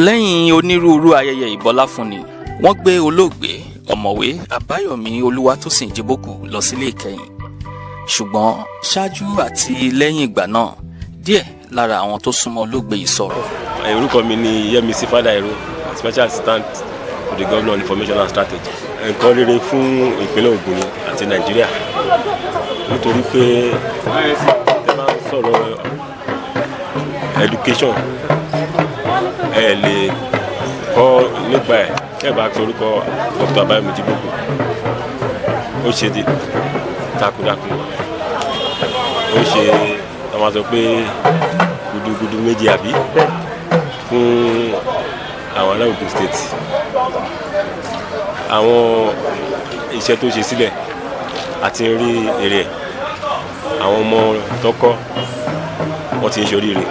lẹ́yìn onírúurú ayẹyẹ ìbọláfúnni wọ́n gbé olóògbé ọ̀mọ̀wé àbáyọ̀mí olúwatósìn jíbókù lọ sílé ìkẹyìn ṣùgbọ́n ṣáájú àti lẹ́yìn ìgbà náà díẹ̀ lára àwọn tó súnmọ́ olóògbé yìí sọ̀rọ̀. orúkọ mi ni Yẹmisí Fádàìró, special assistant to the governor on information and strategy. nǹkan rere fún ìpínlẹ̀ Ògùn àti Nàìjíríà nítorí pé tẹ́ bá ń sọ̀rọ̀ education ẹ lè kọ́ nípa ẹ̀ kẹ́ bá torúkọ Dr. Àbáyọ̀mí Jíbókù. ó ṣe takuntakun, ó ṣe àwọn sọ pé gudugudu méjì àbí fún àwọn ará Ògùn state. àwọn iṣẹ́ tó ṣe sílẹ̀ àti rí èrè ẹ̀. àwọn ọmọ tó kọ́ wọ́n ti ń ṣoríire,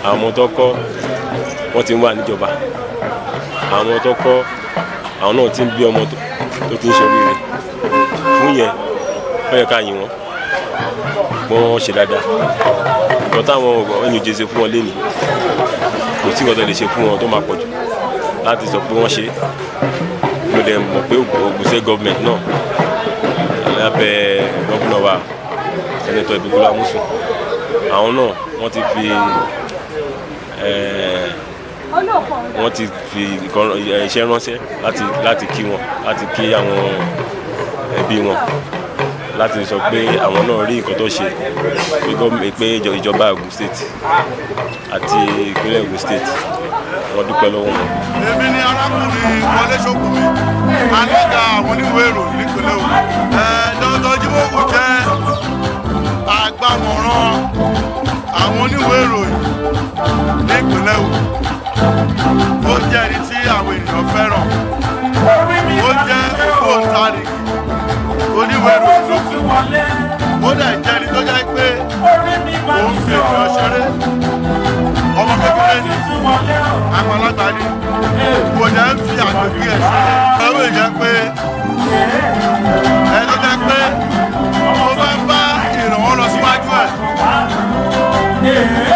àwọn ọmọ tó kọ́ wọ́n ti ń wà níjọba, àwọn ọmọ tó kọ́ àwọn náà ti ń bí ọmọ tó ti ń ṣoríire. fún yẹn ó yẹ ká yìn wọ́n ṣe dáadáa. nǹkan táwọn ènìyàn jẹ́ ṣe fún wọn lénìí kò sí nǹkan tó lè ṣe fún wọn tó máa pọ̀ jù láti sọ pé wọ́n ṣe. mo dẹ̀ mọ̀ pé Ògùn state government náà lábẹ́ gómìnà wa Sẹ́nẹ́tọ̀ Ìbíkúnlé Amósùn, àwọn náà wọ́n ti fi iṣẹ́ ránṣẹ́ láti kí wọn, láti kí àwọn ẹbí wọn, láti sọ pé àwọn náà rí nǹkan tó ṣe pé ìjọba Ògùn state àti ìpínlẹ̀ Ògùn state wọ́n dúpẹ́ lọ́wọ́ wọn. èmi ni arákùnrin Wọlé Ṣókùnmí, alága àwọn oníwèé ìròyìn nípínlẹ̀ Ògùn. Dr. Jíbókù jẹ́ agbámọ̀ràn àwọn oníwèé ìròyìn nípínlẹ̀ Ògùn. ó jẹ́ ẹni tí àwọn ènìyàn fẹ́ràn, ó jẹ́ ògbóǹtarìgì oníwèé ìròyìn lókun. ó dẹ̀ jẹ́ ẹni tó jẹ́ pé òun fi ènìyàn ṣeré. ọmọ kékeré ni, àgbàlagbà ni, kò jẹ́ ń fi àgbègbè ẹ̀ ṣeré. ẹ̀rọ ìjẹ́ pé ẹ ló jẹ́ pé ó bá ń bá ìrànwọ́ lọ síwájú ẹ̀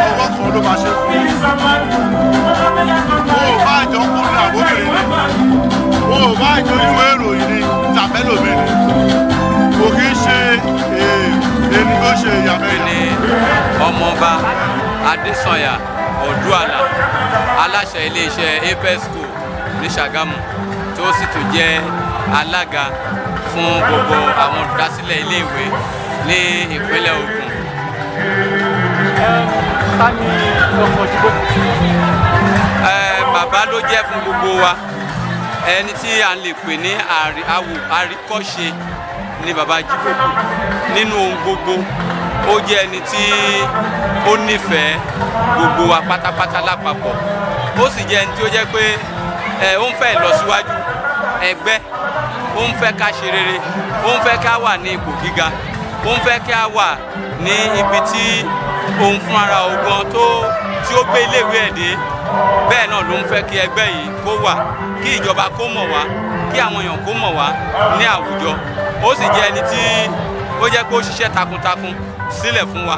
ọwọ́ kan ló máa ṣe fún un. wọn ò bá àjọ kúrin àbóbìnrin ni, wọn ò bá àjọ oníwèé ìròyìn ni tàbẹ́lòmíì ni, kò kí ń ṣe èmi tó ṣe ìyàmẹ́yà. ní ọmọọba Adésànyà Odúàlà, aláṣẹ iléeṣẹ́ Apex School ní Ṣàgámù, tó sì tún jẹ́ alága fún gbogbo àwọn olùdásílẹ̀ iléèwé ní ìpínlẹ̀ Ògùn. Bàbá ló jẹ́ fún gbogbo wa, ẹni tí a lè pè ní àríkọ́ṣe ni bàbá Jíbókù nínú ohun gbogbo. ó jẹ́ ẹni tí ó nífẹ̀ẹ́ gbogbo wa pátápátá lápapọ̀. ó sì jẹ́ ẹni tí ó jẹ́ pé ó ń fẹ́ ìlọsíwájú ẹgbẹ́, ó ń fẹ́ ká ṣe rere, ó ń fẹ́ ká wà ní ipò gíga, ó ń fẹ́ ká wà ní ibi tí òun fún ara ogun tí ó gbé iléèwé ẹ̀ dé. bẹ́ẹ̀ náà ló ń fẹ́ kí ẹgbẹ́ yìí kó wà, kí ìjọba kó mọ̀ wá, kí àwọn èèyàn kó mọ̀ wá ní àwùjọ. ó sì jẹ́ ẹni tí ó jẹ́ pé ó ṣiṣẹ́ takuntakun sílẹ̀ fún wa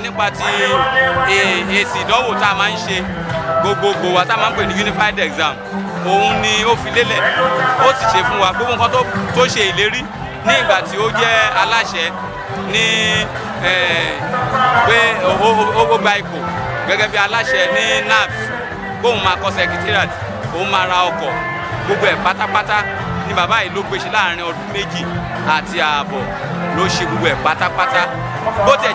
nípa ti èsì ìdánwò tá a máa ń ṣe gbogbogbò wa tá a máa ń pè ní unified exam. òun ni ó fi lélẹ̀, ó sì ṣe fún wa gbogbo nǹkan tó ṣe ìlérí ní ìgbà tí ó jẹ́ aláṣẹ ní pé ó gba ipò gẹ́gẹ́ bí aláṣẹ ní NAFS, kóun máa kọ́ secretariat, òun máa ra ọkọ̀, gbogbo ẹ̀ pátápátá ni bàbá yìí ló gbéṣẹ́ láàrin ọdún 2 àti ààbọ̀ ló ṣe gbogbo ẹ̀ pátápátá. bó tẹ̀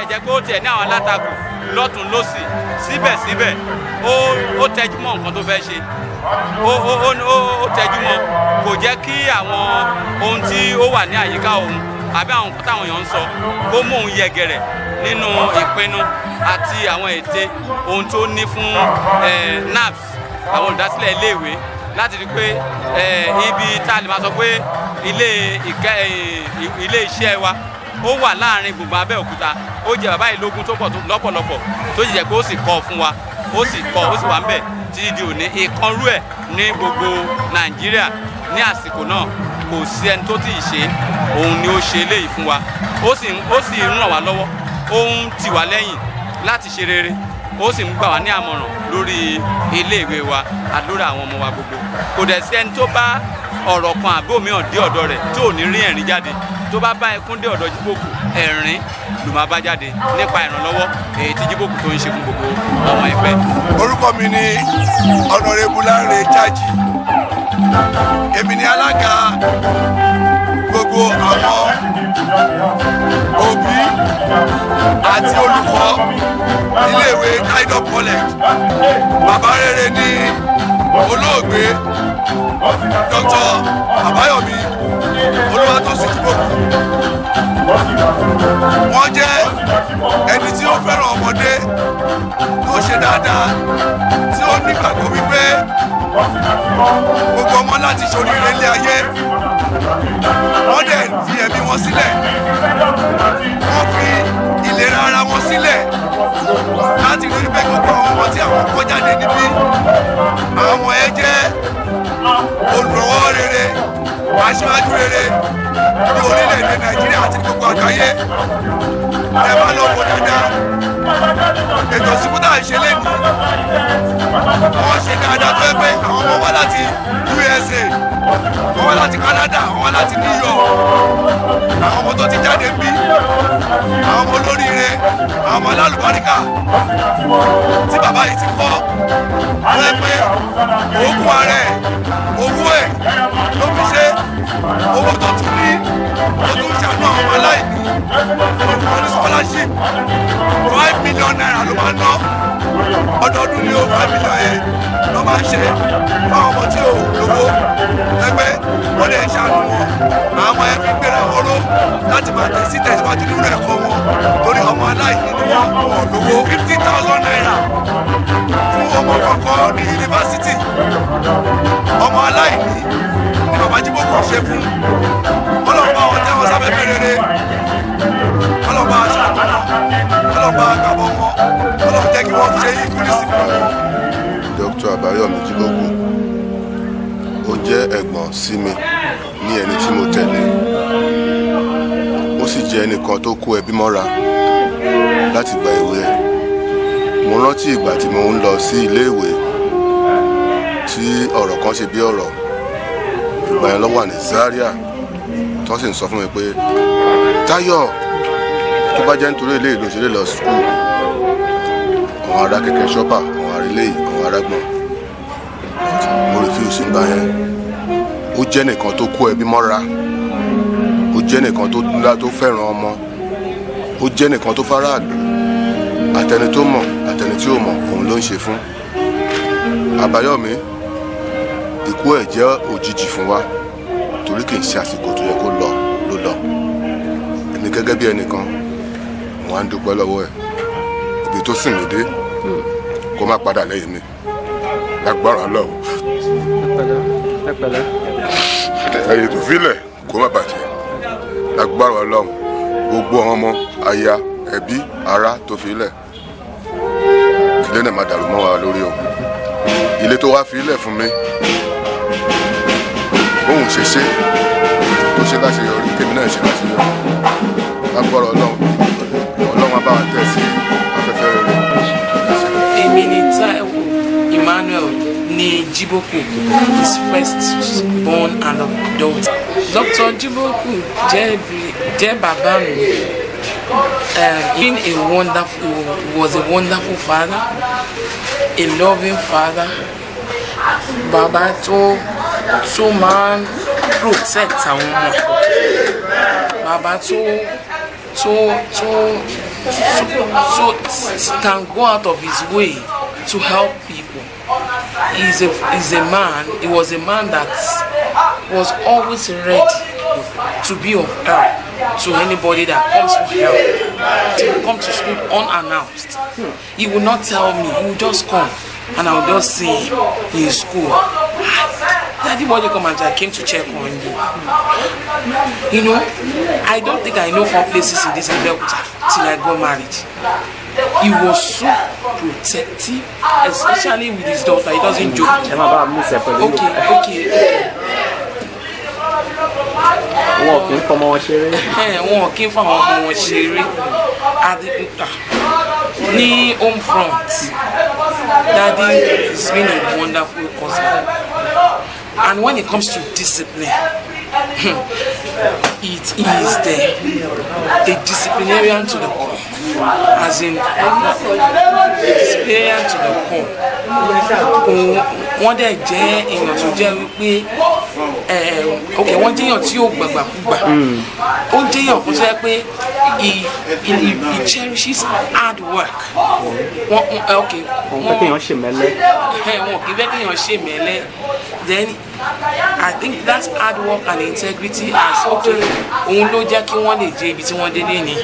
jẹ́ pé ó tiẹ̀ ní àwọn alátakò lọ́tún lósì, síbẹ̀síbẹ̀ ó tẹjúmọ́ nǹkan tó fẹ́ ṣe, ó tẹjúmọ́, kò jẹ́ kí àwọn ohun tí ó wà ní àyíká òun àbí àwọn nǹkan táwọn èèyàn ń sọ kó mú òun yẹgẹrẹ nínú ìpinnu àti àwọn ète ohun tó ní fún NAFS, àwọn olùdásílẹ̀ iléèwé, láti rí pé ibi tá a lè máa sọ pé ilé iṣẹ́ wa ó wà láàrin gbùngbùn Abẹ́òkúta. ó jẹ bàbá yìí lógún tó pọ̀ lọ́pọ̀lọpọ̀, tó jẹ́ pé ó sì kọ́ fún wa, ó sì wà ń bẹ̀ títí di òní. ìkanrú ẹ̀ ní gbogbo Nàìjíríà ní àsìkò náà kò sí ẹni tó tí ì ṣe òun ni ó ṣe eléyìí fún wa ó sì ń ràn wá lọ́wọ́ ó ń tì wá lẹ́yìn láti ṣe rere ó sì ń gbà wá ní àmọ̀ràn lórí iléèwé wa àti lórí àwọn ọmọ wa gbogbo kò dẹ̀ sí ẹni tó bá ọ̀rọ̀ kan àbí òmíràn dé ọ̀dọ̀ rẹ̀ tí ò ní rí ẹ̀rín jáde tó bá bá ẹkún dé ọ̀dọ̀ Jíbókù ẹ̀rín ló máa bá jáde nípa ìrànlọ́wọ́ èyí tí Jíbókù tó ń ṣe fún gbogbo ọmọ ẹgbẹ́. orúkọ mi ni Honorable Lanre Jaji èmi ni alága gbogbo àwọn òbí àti olùkọ́ iléèwé Tidal College bàbá rere ní olóògbé Dr. Àbáyọ̀mí Olúwatósìn Jíbókù wọ́n jẹ́ ẹni tí ó fẹ́ràn ọmọdé tó ṣe dáadáa tí ó nígbàgbọ́ wípé gbogbo ọmọ láti ṣoríire ilé ayé wọ́n dẹ̀ fi ẹ̀mí wọn sílẹ̀ wọ́n fi ìlera ara wọn sílẹ̀ láti rí pé gbogbo àwọn ọmọ tí àwọn kọ́ jáde níbí àwọn ẹ jẹ́ olùrànwọ́ rere aṣáájú rere ní orílẹ̀-èdè Nàìjíríà àti gbogbo àgbáyé ẹ bá lọ wò dáadáa ètò ìsìnkú tá à ń ṣe lẹ́nu wọ́n ṣe dáadáa tó yẹ pé àwọn ọmọ wá láti USA wọ́n wá láti Canada wọ́n wá láti New York àwọn ọmọ tó ti jáde bí àwọn ọmọ olóríire àwọn ọmọ alálùbáríkà tí bàbá yìí ti kọ́ wọ́n yẹ pé òògùn ààrẹ owó ẹ̀ ló fi ṣe owó tó tún ní tó tún ṣàánú àwọn ọmọ aláìní olùkọ́ ní scholarship $5 million ló máa ná ọdọọdún ni ó $5 million yẹn ló máa ń ṣe fún àwọn ọmọ tí ò lówó ẹgbẹ́ wọ́n lè ṣàánú wọn àwọn ọmọ yẹn fi gbéra wọn ró láti máa tẹ̀sí tẹ̀síwájú nínú ẹ̀kọ́ wọn torí ọmọ aláìní ni wọ́n wọ̀ lówó $50,000 fún ọmọ kọ̀ọ̀kan ní yunifásitì ọmọ aláìní ni bàbá Jíbókù ṣe fún ọlọ́pàá àwọn tẹ́wọ́n sábẹ́fẹ́ rere ọlọ́pàá aṣáájú ọlọ́pàá àgbàbọ̀ wọn ọlọ́pàá jẹ́ kí wọ́n ṣe ìkúrísí fún wọn. Dr. Àbáyọ̀mí Jíbókù ó jẹ́ ẹ̀gbọ́n sí mi ní ẹni tí mo tẹ̀lé ó sì jẹ́ ẹnìkan tó kó ẹbí mọ́ra láti gba ìwé ẹ̀. Mo rántí ìgbà tí mo ń lọ sí iléèwé tí ọ̀rọ̀ kan ṣe bí ọ̀rọ̀ ìgbà yẹn ló wà ní Zaria tó sì ń sọ fún mi pé Táyọ̀ tó bá jẹ́ nítorí ilé ìlú òṣèré lọ skul àwọn ará kẹ̀kẹ́ ṣọ́pà àwọn ará ilé àwọn ará gbọ̀n mo refuse nígbà yẹn. Ó jẹ́ nìkan tó kó ẹbí mọ́ra ó jẹ́ nìkan tó ńlá tó fẹ́ràn ọmọ ó jẹ́ nìkan tó faraàlú àtẹni tó mọ̀ àtẹni tí ò mọ̀ òun ló ń ṣe fún. Àbáyọ̀mí ikú ẹ̀ jẹ́ òjijì fún wa torí kì í ṣe àsìkò tó yẹ kó lọ ló lọ. Èmi gẹ́gẹ́ bí ẹnìkan mo wá ń dúpẹ́ lọ́wọ́ ẹ̀ ibi tó sìn mí dé kó má padà lẹ́yìn mi lágbára lọ́wọ́ ẹ̀yìn tó filẹ̀ kó má bàjẹ́ lágbára Ọlọ́run gbogbo àwọn ọmọ aya ẹbí ará tó filẹ̀ ilé náà má dàrú mọ́ wa lórí o ilé tó wá filẹ̀ fún mi bóun ṣe ṣe tó ṣe láṣeyọrí kémi náà ṣe láṣeyọrí lágbára Ọlọ́run bá wa tẹ̀ sí afẹ́fẹ́ rere. Èmi ni Táíwò Emmanuel ní Jíbókù, his first born and daughter. Dr. Jíbókù jẹ́ bàbá mi. Was a wonderful father, a loving father. Bàbá tó máa ń protect àwọn ọmọ. Bàbá tó can go out of his way to help people. He was a man that was always ready to be of help to anybody that comes for help. He will come to school unannounced. He will not tell me, he will just come and I will just see him in school. Daddy, why you come and I came to check on you? You know, I don't think I know 4 places in this Abeokuta till I got married. He was so protective, especially with his daughter. He doesn't joke. Okay. wọn kì í fọmọ wọn ṣeré. Wọn kì í fọmọ wọn ṣeré. Ní home front, Daddy has been a wonderful husband. And when it comes to discipline, it is there. A disciplinarian to the core. As in, a disciplinarian to the core. Wọ́n dẹ̀ jẹ́ èèyàn tó jẹ́ wípé wọ́n jẹ́ èèyàn tí ó gbàgbàkúgbà. Ó jẹ́ èèyàn kan tó yẹ pé he cherishes hard work. Wọ́n fẹ́ kéèyàn ṣe mẹ́lẹ́. Wọ́n kì í fẹ́ kéèyàn ṣe mẹ́lẹ́. Then I think that hard work and integrity as òun ló jẹ́ kí wọ́n lè jẹ́ ibi tí wọ́n dé ní.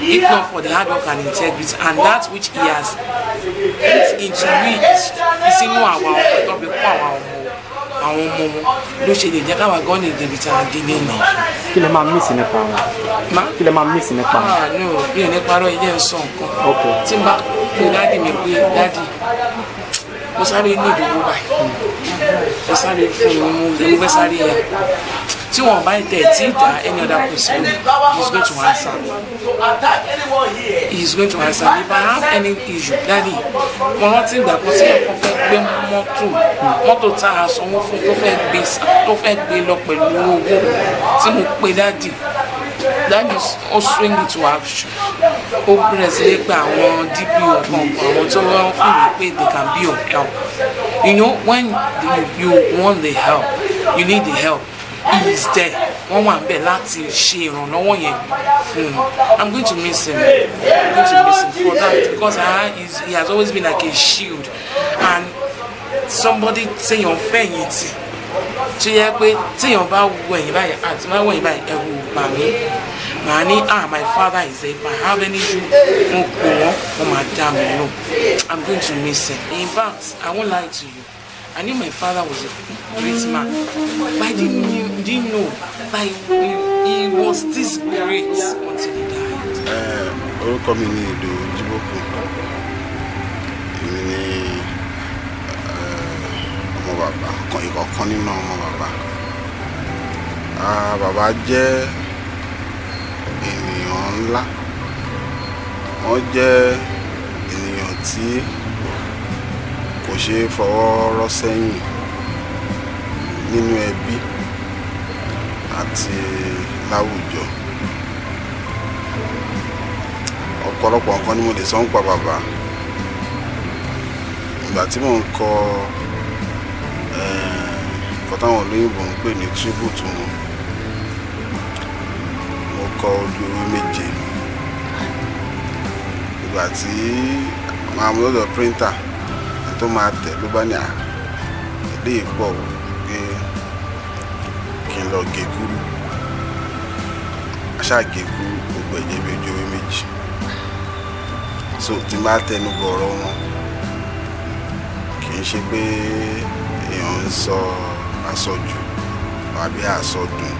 If not for the hard work and integrity and that which he has put into it sínú àwọn ọmọ tó fi kọ́ àwọn ọmọ wọn ló ṣe lè jẹ́ káwa gan lè débi tí a dé lẹ́nu. Kí lè máa mísì nípa wọn? Kí lè máa mísì nípa wọn? No, bí ẹni parọ́ ilé ń sọ nǹkan. Tí n bá pe dádì mi pé dádì mo sáré ní ìdòwò báyìí mo sáré fún mi mo fẹ́ sáré yà tí wọn bá tẹ̀ tí dá any other person he is going to answer if I have any issue daddy mo rántí ìgbà kan tí ẹ̀kọ́ fẹ́ gbé mọ́tò tá a sanwó fún tó fẹ́ gbé lọ pẹ̀lú owó tí mo pe daddy ó swing it to action ó bẹ̀rẹ̀ sí gba àwọn DPO kan àwọn tó wọ́n fún mi pé they can be of help you know when you want the help you need the help he is there wọ́n wà níbẹ̀ láti ṣe ìrànlọ́wọ́ yẹn fún un I'm going to miss him for that because he has always been like a shield and somebody téèyàn fẹ̀yìntì tó yẹ pé téèyàn bá wọ ẹ̀yìn báyìí àti máa wọ ẹ̀yìn báyìí ẹ̀rù bà mí màá ní my father is there if I have any issue mo pè wọ́n máa dá mi lò I'm going to miss him in fact I won't lie to you I knew my father was a great man but I didn't know like he was this great until he died. Orúkọ mi ni Ìdòwú Jíbókù èmi ni ọmọ bàbá ìkọ̀ọ̀kan nínú ọmọ bàbá bàbá jẹ́ ènìyàn ńlá wọ́n jẹ́ ènìyàn tí kò ṣeé fọwọ́ rọ́ sẹ́yìn nínú ẹbí àti láwùjọ ọ̀pọ̀lọpọ̀ nǹkan ni mo lè sọ ń pa bàbá ìgbà tí mò ń kọ nǹkan táwọn olóyìnbó ń pè ní tribute wọn mo kọ ojú ewé méje ìgbà tí màá mú lọ́dọ̀ printer tó máa tẹ̀ ló bá ní ilé ìpọ̀ pé kí n lọ gẹ̀kúrú aṣáàgẹ̀kúrú gbogbo ẹ̀jẹ̀ bí ojú ewé méjì so tí n bá tẹnu bọ̀ ọ̀rọ̀ wọn kì í ṣe pé èèyàn ń sọ àsọjù àbí àsọdùn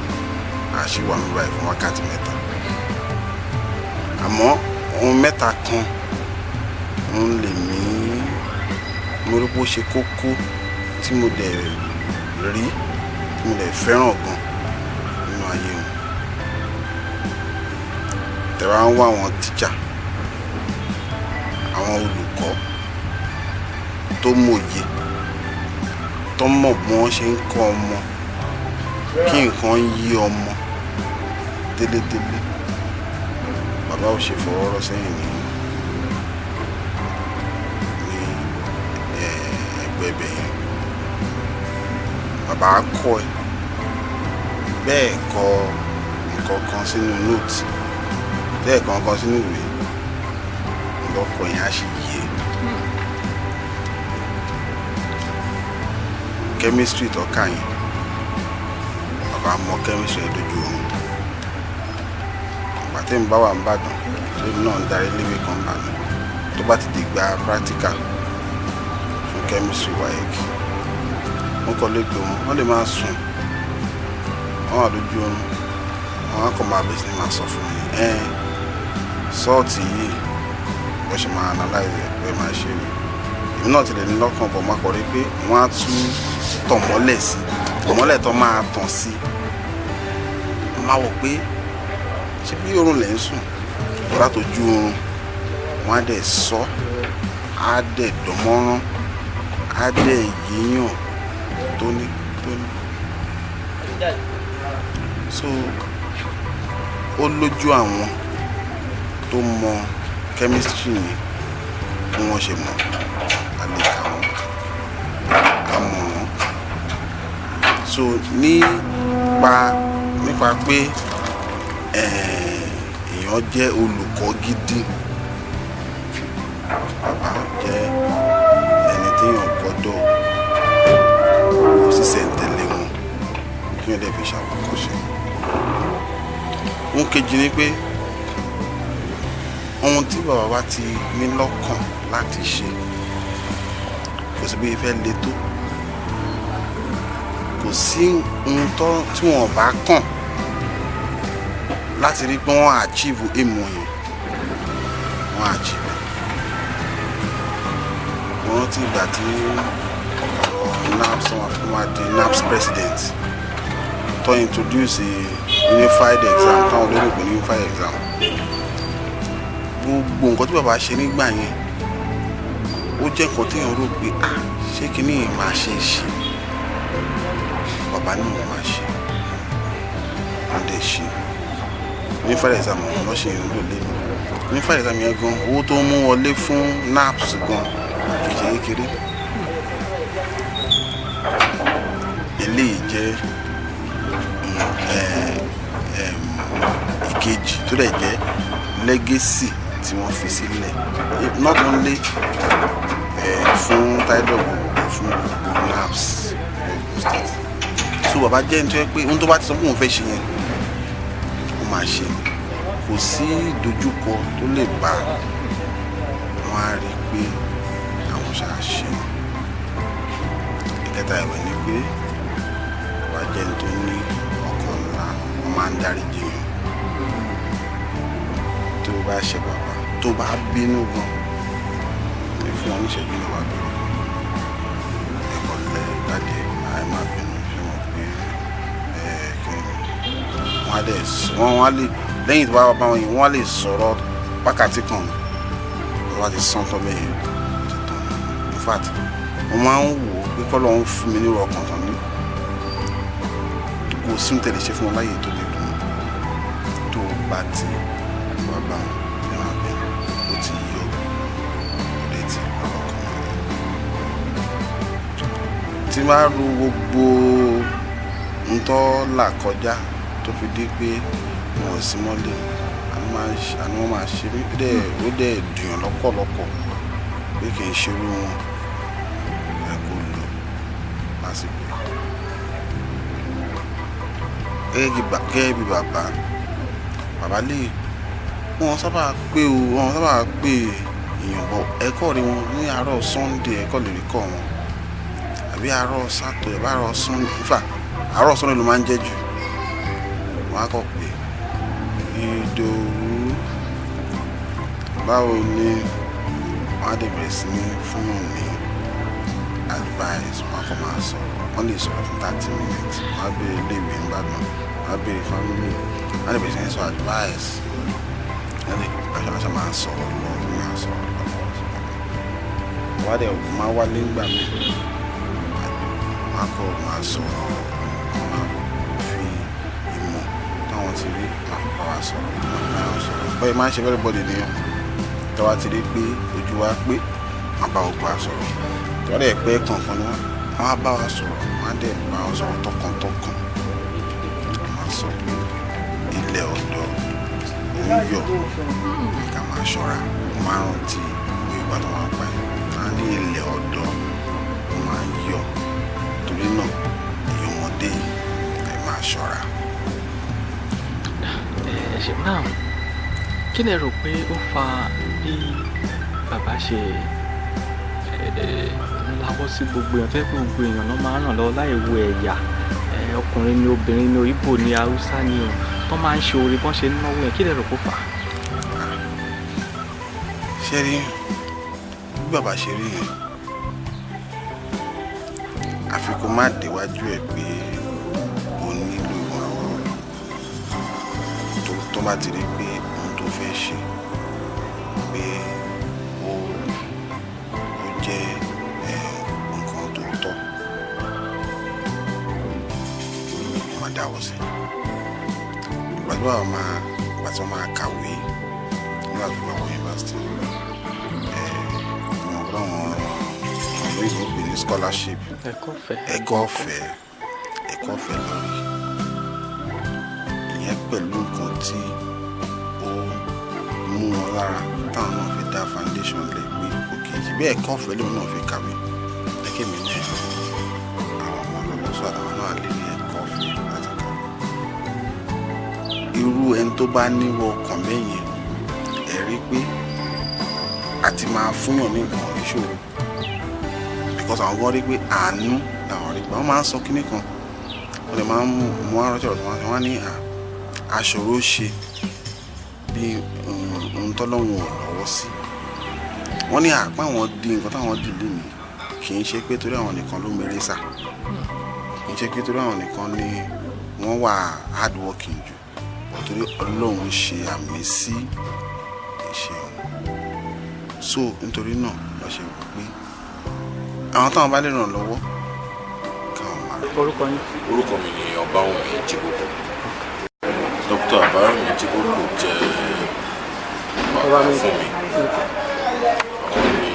àṣìwà mi báyìí fún wákàtí mẹ́ta àmọ́ ohun mẹ́ta kan ń lè mí mo rí bó ṣe kókó tí mo dẹ̀ rí tí mo dẹ̀ fẹ́ràn gan nínú ayé wọn tẹ̀wá ń wá àwọn tíjà àwọn olùkọ́ tó mòye tó mọ̀ bí wọ́n ṣe ń kọ́ ọmọ kí nǹkan yí ọmọ délédélé bàbá ò ṣe fọwọ́ rọ́ sẹ́yìn ní ẹgbẹ́ yẹn bàbá kọ́ ẹ bẹ́ẹ̀ kọ nǹkan kan sínú nóòtì bẹ́ẹ̀ kọ nǹkan sínú ìwé lọ́kọ̀ yẹn á sì yé chemistry tọ́ka yẹn bàbá mọ chemistry ẹ̀ dojú oorun ìgbà tí mo bá wà ń bàdàn lórí náà ń darí léwé kan bàdàn tó bá ti di gba practical fún chemistry wáyéèkì wọn kọ lẹ́gbẹ̀ẹ́ wọn lè máa sùn wọn wà lójú oorun wọn á kọ máa bẹ̀rẹ̀ sí ni máa sọ fún mi sọ́ọ̀tì yìí wọ́n ṣe máa analyze ẹ̀ pé máa ṣe èmi náà ti lè ní lọ́kàn bọ̀ máa kọ̀ rí pé wọ́n á tún tàn mọ́lẹ̀ sí tàn mọ́lẹ̀ tó máa tàn sí wọ́n máa wọ̀ pé ṣé bí oorun lẹ̀ ń sùn ọ̀rá tó ju oorun wọn á dẹ̀ sọ á dẹ̀ dánmọ́rán á dẹ̀ yéèyàn tóní. So ó lójú àwọn tó mọ chemistry ni bí wọ́n ṣe mọ̀ a lè kà wọ́n ká mọ̀ wọ́n. So nípa pé èèyàn jẹ́ olùkọ́ gidi, bàbá jẹ́ ẹni téèyàn gbọ́dọ̀ ó sì ṣẹ̀ǹtẹ̀lé wọn kí wọ́n dẹ̀ fi ṣàwòkọ́ṣe. Ohun kejì ni pé ohun tí bàbá wa ti ní lọ́kàn láti ṣe kò sí bí ìfẹ́ le tó, kò sí ohun tí wọ́n bá kàn láti rí pé wọ́n achieve èèmọ̀ yẹn wọ́n achieve. Mo rántí ìgbà tí NAPS wọn fún wa di NAPS president tó introduce unified exam táwọn olóyìnbó ní unified exam. Gbogbo nǹkan tí bàbá ṣe nígbà yẹn ó jẹ́ nǹkan tí èèyàn rò pé ṣé kíní yìí máa ṣe bàbá náà wọ́n máa ṣe wọ́n dẹ̀ ṣe. Unified exam lọ́ ṣe ń lò lẹ́nu. Unified exam yẹn gan owó tó mú wọlé fún NAPS gan kì í ṣe kékeré. Eléyìí jẹ́ ìkejì tó dẹ̀ jẹ́ legacy tí wọ́n fi sílẹ̀ not only fún Tidal fún NAPS. So bàbá jẹ́ nítorí pé ohun tó bá ti sọ fún òun fẹ́ ṣe yẹn ó máa ṣe, kò sí ìdojúkọ tó lè bá wọn á rí pé àwọn ṣàṣe. Ìkẹta ìwẹ̀ ni pé bàbá jẹ́ nítorí ní ọkàn ńlá wọn máa ń dáríjì yàn. Tó bá ṣe bàbá tó bá bínú gan ní fún wọn níṣẹ́jú náà wá bẹ̀rẹ̀ ẹ̀kọ́ lẹ́ ìgbàdé àìmá bínú fi wọn pé wọ́n á lè lẹ́yìn tó bá wà báwọn yìí wọ́n á lè sọ̀rọ̀ wákàtí kan wọ́n á ti sán tọ́ bẹ́ẹ̀ ti tán. In fact wọ́n máa ń wò ó pé kọ́ lọ́wọ́ fún mi nírò ọkàn tán ní kò sí ní tẹ̀lé ṣe fún wọn láyè tó lè dùn tó bá ti wà bá wọn ní wọn abẹ ó ti yọ ọdẹ tí ọlọ́kàn wọn tí máa ru gbogbo ntọ́ là kọjá tó fi dé pé wọn ò sí mọ́lẹ̀ àní wọ́n máa ṣe bí ó dẹ̀ dùn lọ́pọ̀lọpọ̀ pé kì í ṣerú wọn ẹ kò lò lásìkò. Gẹ́gẹ́ bí bàbá lè wọ́n sábà pé èèyàn bọ̀ ẹ̀kọ́ rí wọn ní àárọ̀ Sunday ẹ̀kọ́ lè rí kọ́ wọn àbí àárọ̀ Saturday àbí àárọ̀ Sunday nífà àárọ̀ Sunday ló máa ń jẹ́ jù. Wọ́n á kọ́ pé Ìdòwú báwo ni wọ́n á dẹ̀ bẹ̀rẹ̀ sí ní fún wọn ní advice. Wọ́n á kọ́ máa sọ̀rọ̀ wọ́n lè sọ̀rọ̀ fún 30 minutes. Wọ́n á béèrè iléèwé Ìbàdàn, wọ́n á béèrè family, wọ́n á dẹ̀ bẹ̀rẹ̀ sí ní sọ advice. Aṣọ máa sọ̀rọ̀ lọ máa sọ̀rọ̀ lọ. Wọ́n á dẹ̀ máa wálé ńgbà mi. Wọ́n á kọ́ máa sọ̀rọ̀ wọ́n máa fi ìmọ̀ táwọn ti rí máa wá sọ̀rọ̀ bẹ́ẹ̀ máa ń ṣe everybody nìyẹn. Tọ́wá ti rí pé ojú wa pé wọ́n bá ọgbà sọ̀rọ̀ tọ́wá dẹ̀ pé kankan ni wọ́n á bá wa sọ̀rọ̀ wọ́n á dẹ̀ bá wa sọ̀rọ̀ tọkàntọkàn. Wọ́n máa sọ pé ilẹ̀ ọ̀dọ́ ń yọ̀ ká máa ṣọ́ra. Wọ́n máa rántí ìgbà tó máa pa ẹ̀ máa ní ilẹ̀ ọ̀dọ́ wọ́n máa ń yọ̀ torí náà èèyàn ọmọdé ẹ máa ṣọ́ra. Ṣe náà kí lẹ rò pé ó fa bí bàbá ṣe láwọ́ sí gbogbo èèyàn fẹ́ pé gbogbo èèyàn náà máa ń ràn lọ́wọ́ láì wo ẹ̀yà ọkùnrin ni obìnrin ni Ìgbò ni Haúsá ni o tó máa ń ṣe oore bọ́n ṣe ń náwó yẹn kí lẹ rò pé ó fà á. Ṣé rí bí bàbá ṣe rí yẹn àfi kó má déwájú ẹ̀ pé ó nílò ìrànwọ́ tó bá ti rí pé ohun tó fẹ́ ṣe pé ó jẹ́ nǹkan tó tọ́ máa dáwọ́ sí ìgbà tí wọ́n máa kàwé nígbà tó bá wọ yunifásitì àwọn olóyìnbó pè ní scholarship ẹ̀kọ́ ọ̀fẹ́ lórí ìyẹn pẹ̀lú nǹkan tí ó mú wọn lára táwọn náà fi dá foundation lè gbé òkè bí ẹ̀kọ́ ọ̀fẹ́ lóun náà fi kàwé lẹ́kẹ̀ mi náà àwọn ọmọ ọlọ́sọ àwọn náà lè ní ẹ̀kọ́ ọ̀fẹ́ láti kàwé. irú ẹni tó bá níwọ ọkàn mẹ́yìn ẹ̀ rí pé àti máa fúnyàn ní nǹkan ìṣòro because àwọn gan rí pé àánú làwọn rí pé wọ́n máa ń sọ kíní kan wọ́n lè máa ń mú aránṣẹ́ ọ̀dọ́ wọn ní àṣòro ṣe bí ohun tọ́lọ́hun ò lọ́wọ́ sí wọ́n ní àpá àwọn di nǹkan táwọn dì lé mi kì í ṣe pé torí àwọn nìkan ló mèrè sà kì í ṣe pé torí àwọn nìkan ni wọ́n wà hard working jù torí Ọlọ́run ṣe àmì sí ìṣe wọn so nítorí náà lọ ṣe wò pé àwọn táwọn bá lè ràn lọ́wọ́ káwọn máa. orúkọ mi ni Ọbáwùnmí Jíbókù. Dr. Àbáyọ̀mí Jíbókù jẹ́ bàbá fún mi. Àwọn ni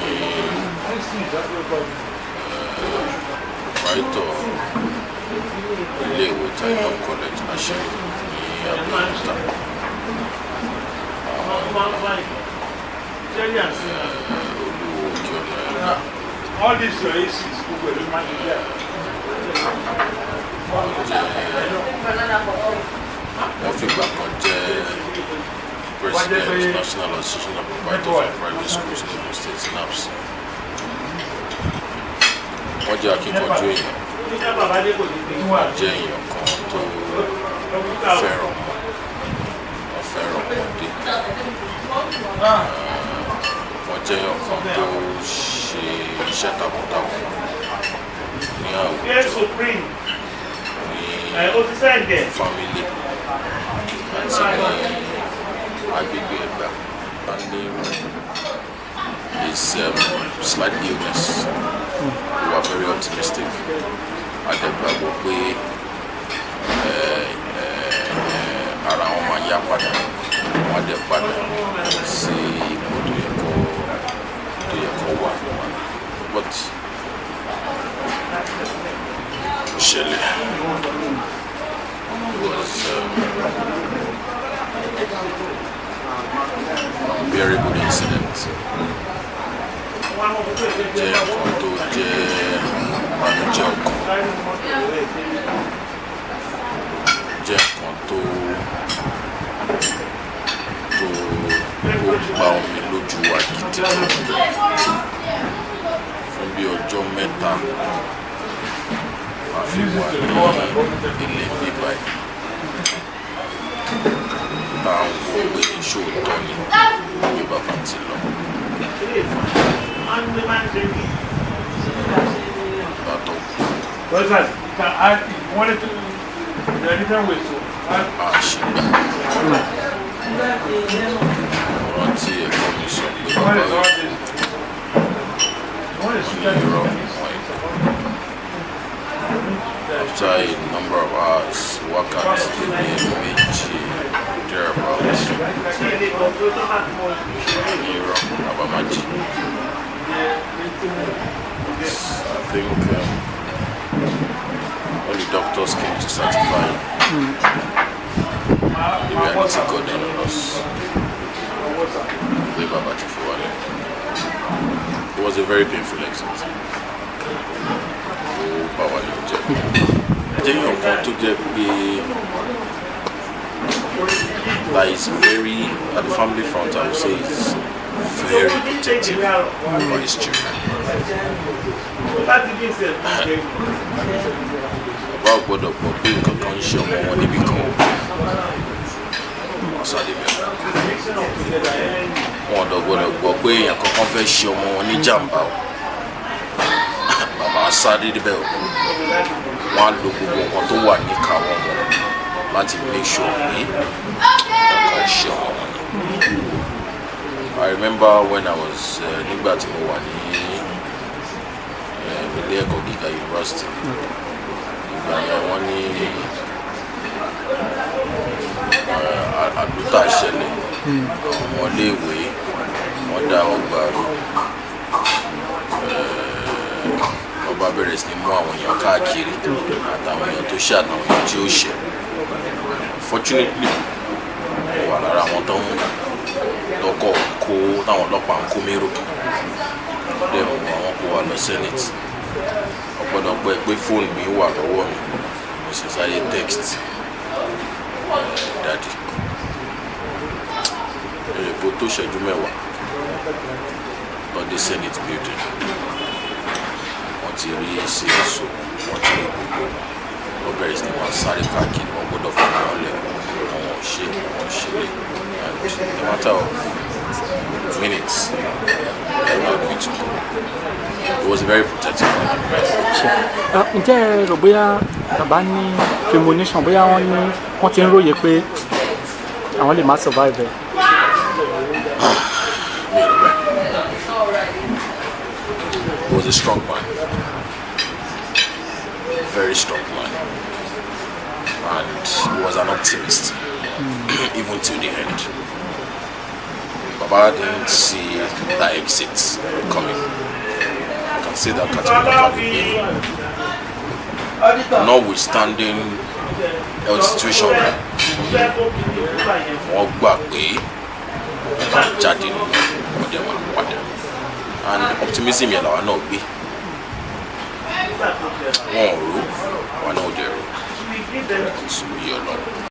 proprietor ilé-ìwé Tainab College Àṣírí ní Abẹ́òkúta. Olúwo kí ọ̀nà ẹ̀dá. All these races gbogbo ìlú máa ń jẹ́ wọ́n fìgbà kan jẹ́ president National Association of Proprietors of Private Schools in Ogun State NAPS. Wọ́n jẹ́ akíkanjú èèyàn, wọ́n jẹ́ èèyàn kan tó fẹ́ràn ọmọdé, wọ́n jẹ́ èèyàn kan tó ṣe iṣẹ́ takuntakun ní àwùjọ, ní fámílì àti ní agbègbè Ẹ̀gbá. And his slight illness, we were very optimistic. Adẹ́gbàgbọ́ pé ara wọn máa yá padà, wọ́n dẹ̀ padà sí ipò tó yẹ kó wà. But ṣẹlẹ̀ was unbearable incident. Jẹ́ nǹkan tó jẹ́ ìbànújẹ́ ọkàn, jẹ́ nǹkan tó gba omi lójú wa gidi fún bí ọjọ́ mẹ́ta a fi wà ní ilé bíbá yìí. Àwọn òwe ìṣòótọ́ ni bí bàbá ti lọ. Bàtọ̀ àṣìgbà ọ̀rọ̀ tí ẹ̀kọ́ mi sọ pé bàbá yìí irọ́ after a number of hours, wákàtí méjì thereabouts, irọ́ àbámájì. I think all the doctors came to certify the reality God on us. It was a very painful exit. Jẹ́yàn kan tó jẹ́ pé that is very, at the family front I would say is very protective for his children. Bàbá gbọ́dọ̀ gbọ́ pé nǹkan kan ń ṣe ọmọ wọn níbì kan wọ́n sáré bẹ̀rẹ̀. Wọ́n gbọ́dọ̀ gbọ́ pé èèyàn kankan fẹ́ ṣe ọmọ wọn ní jàǹbá o. Bàbá sáré bẹ̀rẹ̀. Wọ́n á lo gbogbo nǹkan tó wà níkàáwọ́ wọn láti make sure pé ọkàn ṣe ọmọ wọn. I remember when I was nígbà tí mo wà ní ilé ẹ̀kọ́ gíga university, ìgbà yẹn wọ́n ní àdúrà ṣẹlẹ̀, àwọn ọmọléèwé wọ́n dá ọgbà rú, ọba bẹ̀rẹ̀ sí ní mú àwọn èèyàn káàkiri àtàwọn èèyàn tó ṣe àtàwọn èèyàn tí ó ṣe. Fortunately mo wà lára àwọn tó ń lọ́kọ̀ kó táwọn ọlọ́pàá ń kó mérò dẹ̀ mú àwọn kó wa lọ Senate. Ọ̀pọ̀lọpọ̀ pé fóònù mi wà lọ́wọ́ mi, mo sì sáré text dadi èrèpo tó ṣẹ́jú mẹ́wàá lọ́dẹ Senate building, wọ́n ti rí CSO, wọ́n ti rí gbogbo, wọ́n bẹ̀rẹ̀ sí ni wọ́n sáré káàkiri, wọ́n gbọ́dọ̀ fún wọn lẹ̀, àwọn òṣèlú wọn ṣẹlẹ̀, and in a matter of minutes they were going to kill. It was a very protective environment. Ǹjẹ́ ẹ rò bóyá bàbá ní premonition, bóyá wọ́n ti ń róye pé àwọn lè má survive ẹ̀? He was a strong man, very strong man, and he was an optimist even till the end. Baba didn't see that exit coming. I can say that categorically. Notwithstanding health situation, wọ́n gbà pé jáde nínú ọdẹ máa padà, and optimism yẹn làwa náà gbé. Wọ́n ò rò, àwa náà ò dẹ̀ rò. Sùúrù yọ lọ.